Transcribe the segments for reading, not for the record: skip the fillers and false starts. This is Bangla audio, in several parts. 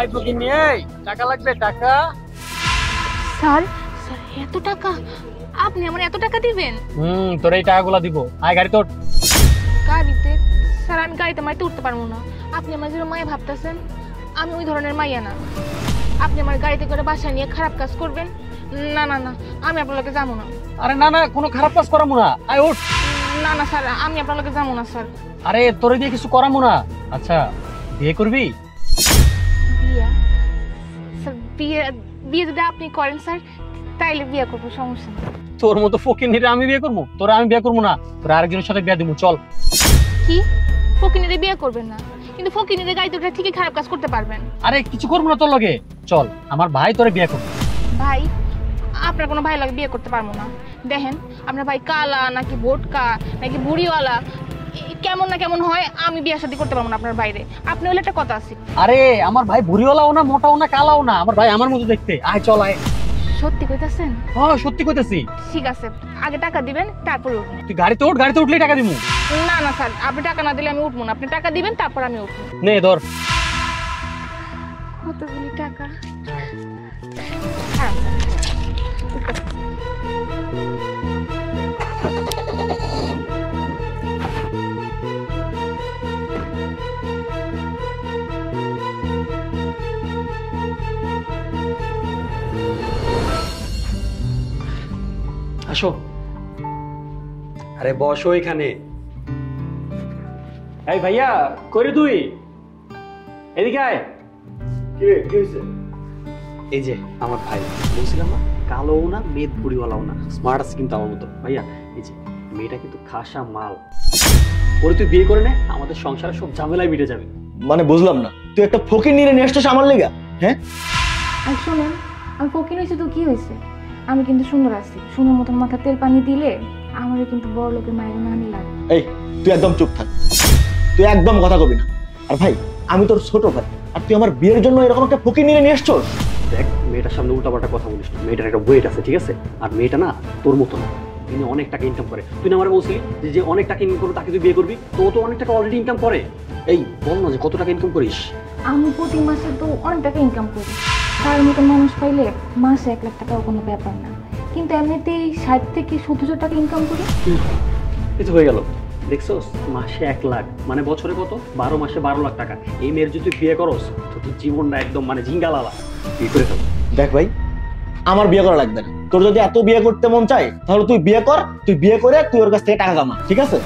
এই বুকিং নিয়ে টাকা লাগবে টাকা। স্যার স্যার এত টাকা? আপনি আমার এত টাকা দিবেন? তোর এই টাকাগুলো দিব। আয় গাড়ি তোর। গাড়িতে? স্যার আমি গাড়িতে মাইতে উঠতে পারবো না। আপনি আমার যেরকম মায়া ভাবতেছেন আমি ওই ধরনের মাইয়া না। আপনি আমার গাড়িতে করে বাসায় নিয়ে খারাপ কাজ করবেন? না না না, আমি আপনার লোকে যাবো না। আরে না না, কোনো খারাপ কাজ করামু না। আয় ওঠ। না না স্যার, আমি আপনার লোকে যাবো না স্যার। আরে তোরে দিয়ে কিছু করামু না। আচ্ছা বিয়ে করবি? বিয়ে? স্যার বিয়ে বিয়ে যদি আপনি করেন স্যার তাইলে বিয়ে করবো, সমস্যা নেই। তোর মতো ফকিন্নিরে আমি বিয়ে করবো? তোরা আমি বিয়ে করবো না, তোরা আরেকজনের সাথে বিয়ে দিব। চল। কি ফকিনীরে বিয়ে করবেন না? কিন্তু ফকিনীরে গাড়িতে উঠে ঠিকই খারাপ কাজ করতে পারবেন। আরে কিছু করবো না তোর লগে। চল, আমার ভাই তোরে বিয়ে করবো। ভাই? আপনার কোনো ভাই লাগে বিয়ে করতে পারবো না। দেখেন আপনার ভাই কালা নাকি ভোটকা নাকি বুড়িওয়ালা, কেমন না কেমন হয়, আমি বিয়ে শাদী করতে পারবো না আপনার বাইরে। আপনি হলে একটা কথা আছে। আরে আমার ভাই বুড়িওয়ালাও না, মোটাও না, কালাও না, আমার ভাই আমার মতো দেখতে। আয় চল আয়। সত্যি কইতাছেন? হ্যাঁ সত্যি কইতেছি। ঠিক আছে, আগে টাকা দিবেন তারপর উঠবো। তুই গাড়িতে উঠ, গাড়িতে উঠলেই টাকা দিমু। না না স্যার, আপনি টাকা না দিলে আমি উঠবো না। আপনি টাকা দিবেন তারপর আমি উঠবো। নে ধর। কতগুলি টাকা? হ্যাঁ আসো। আরে বসো এখানে। এই ভাইয়া করি তুই এদিকে আয়। কি রে, কি হয়েছে? এই যে আমার ভাই, বলছিলাম না কালোও না মেদ বুড়িওয়ালাও না, স্মার্ট আছে কিন্তু আমার মতো। ভাইয়া এই যে মেয়েটা কিন্তু খাসা মাল। ওরে তুই বিয়ে করে নে, আমাদের সংসারে সব ঝামেলায় মিটে যাবে। মানে বুঝলাম না, তুই একটা ফকির নিয়ে নিয়ে আসছিস আমার লেগা? হ্যাঁ আর শোনেন, আমি ফকির হয়েছে তো কি হয়েছে, আমি কিন্তু সুন্দর আছি। সুন্দর মতন মাথা তেল পানি দিলে আমারও কিন্তু বড় লোকের মায়ের নানি লাগে। এই তুই একদম চুপ থাক, তুই একদম কথা কবি না। আর ভাই আমি তোর ছোট ভাই, আর তুই আমার বিয়ের জন্য এরকম একটা ফকির নিয়ে নিয়ে আসছিস? দেখ মেয়েটার সামনে উল্টাপাল্টা কথা বলিস না। মেয়েটার একটা ওয়েট আছে, ঠিক আছে? আর মেয়েটা না তোর মতো না, তিনি অনেক টাকা ইনকাম করে। তুই না আমার বলছিলি যে অনেক টাকা ইনকাম করবে তাকে তুই বিয়ে করবি, তো ও তো অনেক টাকা অলরেডি ইনকাম করে। এই বল না যে কত টাকা ইনকাম করিস? আমি প্রতি মাসে তো অনেক টাকা ইনকাম করি। তার মতো মানুষ পাইলে মাসে 1 লাখ টাকাও কোনো ব্যাপার না। কিন্তু এমনিতেই 60 থেকে 70 টাকা ইনকাম করি। কিছু হয়ে গেল দেখছোস? মাসে 1 লাখ মানে বছরে কত? 12 মাসে 12 লাখ টাকা। এই মেয়ের যদি তুই বিয়ে করস তো তোর জীবনটা একদম মানে ঝিঙ্গালালা। বিয়ে করে ফেল। দেখ ভাই, আমার বিয়ে করা লাগবে না। তোর যদি এত বিয়ে করতে মন চায় তাহলে তুই বিয়ে কর, তুই বিয়ে করে তুই ওর কাছ থেকে টাকা কামা, ঠিক আছে?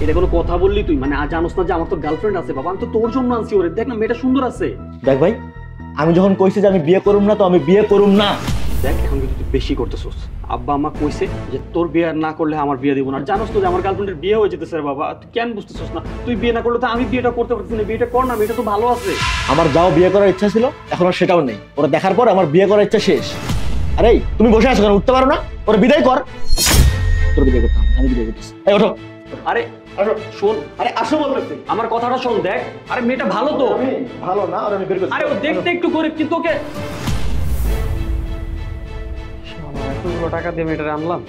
এটা কোনো কথা বললি তুই? মানে আজ জানোস না যে আমার তো গার্লফ্রেন্ড আছে? বাবা আমি তো তোর জন্য আনছি ওরে। দেখ না মেয়েটা সুন্দর আছে। দেখ ভাই, আমি যখন কইছি যে আমি বিয়ে করুম না, তো আমি বিয়ে করুম না। দেখ এখন কিন্তু তুই বেশি করতেছিস। আব্বা আম্মা কইছে যে তোর বিয়ে না করলে আমার বিয়ে দিব না। আর জানোস তো যে আমার গার্লফ্রেন্ডের বিয়ে হয়ে যেতেছে রে বাবা। তুই কেন বুঝতেছিস না? তুই বিয়ে না করলে তো আমি বিয়েটা করতে পারতেছি না। বিয়েটা কর না, মেয়েটা তো ভালো আছে। আমার যাও বিয়ে করার ইচ্ছা ছিল, এখন আর সেটাও নেই। ওরা দেখার পর আমার বিয়ে করার ইচ্ছা শেষ। আরে তুমি বসে আছো কেন? উঠতে পারো না? ওরা বিদায় কর। তোর বিদায় করতাম, আমি বিদায় করতেছি। এই ওঠো। আরে আসো। শোন, আরে আসো বলতেছি। আমার কথাটা শোন। দেখ আরে মেয়েটা ভালো তো। আমি ভালো না, আর আমি বের করছি। আরে ও দেখতে একটু গরিব কিন্তু ওকে এতগুলো টাকা দিয়ে মেয়েটা আনলাম।